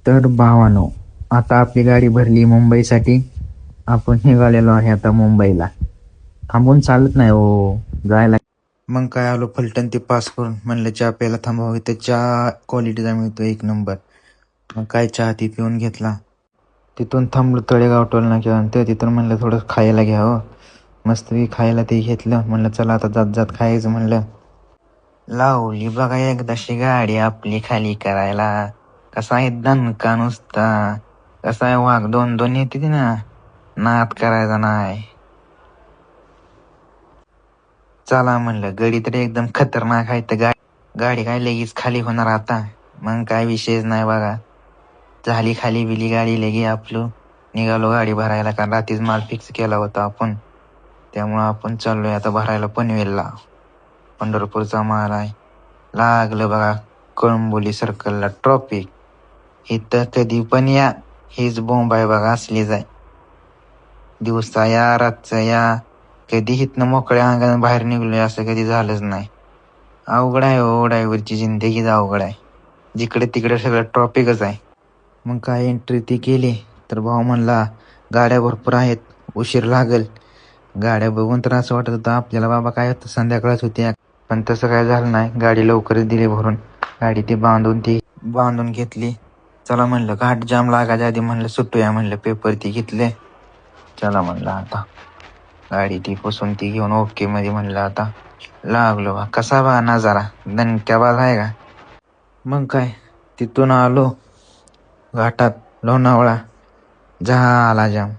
तर भावानो, आता आपली गाडी भरली मुंबईसाठी. आपण निघालेलो आहे आता मुंबईला. थांबून चालत नाही हो, जायला. मग काय आलो फलटण ते पास करून. म्हणलं चहा प्यायला थांबावं, इथं चहा क्वालिटीचा मिळतो एक नंबर. मग काय चहा ती पिऊन घेतला. तिथून थांबलो तळेगाव टोल नाक्यावर. तिथून म्हणलं थोडं खायला घ्यावं. मस्त खायला ते घेतलं. म्हणलं चला आता जात जात खायचं म्हणलं. लावली बघा एकदाशी गाडी आपली खाली करायला. कसा आहे दणका नुसता, कसा आहे वाघ दोन दोन येते ती ना, नाद करायचा नाही. चला म्हणलं, गडी तर एकदम खतरनाक आहे. तर गाडी काय लगेच खाली होणार आता. मग काय विषयच नाही बघा. झाली खाली बिली गाडी लगे आपलं. निघालो गाडी भरायला, कारण रात्रीच माल फिक्स केला होता आपण. त्यामुळं आपण चाललोय आता भरायला पनवेलला. पंढरपूरचा माल आहे. लागलं बघा कळंबोली सर्कलला ट्रॉफिक. इथं कधी पण या, हीच बोंब आहे बघा, असलीच आहे. दिवसा या रातचं या, कधी हिथनं मोकळ्या अंगाने बाहेर निघलोय असं कधी झालंच नाही. अवघड आहे हो, ड्रायव्हरची जिंदगीच अवघड आहे. जिकडे तिकडे सगळं ट्रॉफिकच आहे. मग काय एंट्री ती केली तर भाऊ म्हणला गाड्या भरपूर आहेत, उशीर लागल. गाड्या बघून तर असं वाटत होतं आपल्याला बाबा काय होतं संध्याकाळच होती. पण तसं काय झालं नाही, गाडी लवकरच दिली भरून. गाडी ती बांधून घेतली. चला म्हणलं, घाट जाम लागायच्या आधी म्हणलं सुटूया म्हणलं. पेपर ती घेतले. चला म्हणलं आता गाडी ती पुसून ती घेऊन ओके मध्ये म्हणलं आता लागलो. कसा बा नजारा, दणक्याबाज आहे का. मग काय तिथून आलो घाटात लोणावळा. झाला जाम,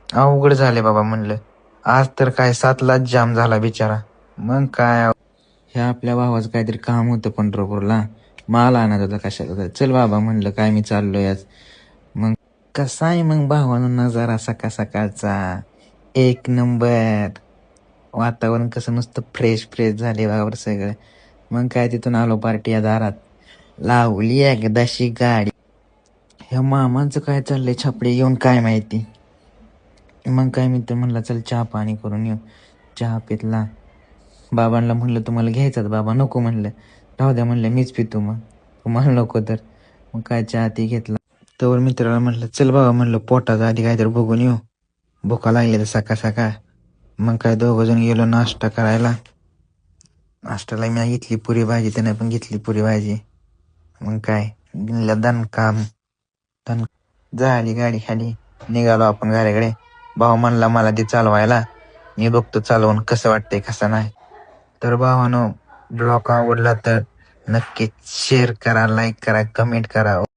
अवघड झाले बाबा म्हणलं. आज तर काय 7लाच जाम झाला बिचारा. मग काय, ह्या आपल्या भावाचं काहीतरी काम होतं पंढरपूरला, माल आणायचा होता कशाला. चल बाबा म्हणलं, काय मी चाललोय आज. मग कसा आहे मग भावानो नजारा सकाळ सकाळचा, एक नंबर. वातावरण कसं नुसतं फ्रेश फ्रेश झाले बाबर सगळं. मग काय तिथून आलो पार्टी या दारात. लावली एकदाशी गाडी. ह्या मामांचं काय चाललंय छापडे घेऊन काय माहिती. मग काय मी तर म्हणलं चल चहा पाणी करून येऊ. चहा पितला. बाबांना म्हणलं तुम्हाला घ्यायचाच, बाबा नको म्हणलं. राहू द्या म्हणलं, मीच पितो मग, तुम्हाला नको तर. मग काय चहा ती घेतला. तर मित्राला म्हणलं चल बाबा म्हणलं, पोटाचा आधी काहीतरी बघून येऊ, भुका लागली तर सकाळ सकाळ. मग काय दोघं जण गेलो नाश्ता करायला. नाश्त्याला मी घेतली पुरी भाजी, त्याने पण घेतली पुरी भाजी. मग काय दणका झाली गाडी खाली. निघालो आपण घराकडे. भाऊ म्हणला मला ते चालवायला, मी बघतो चालवून कसं वाटतंय कसं नाही. तर भावानो, ब्लॉग आवडला तर नक्कीच शेअर करा, लाईक करा, कमेंट करा.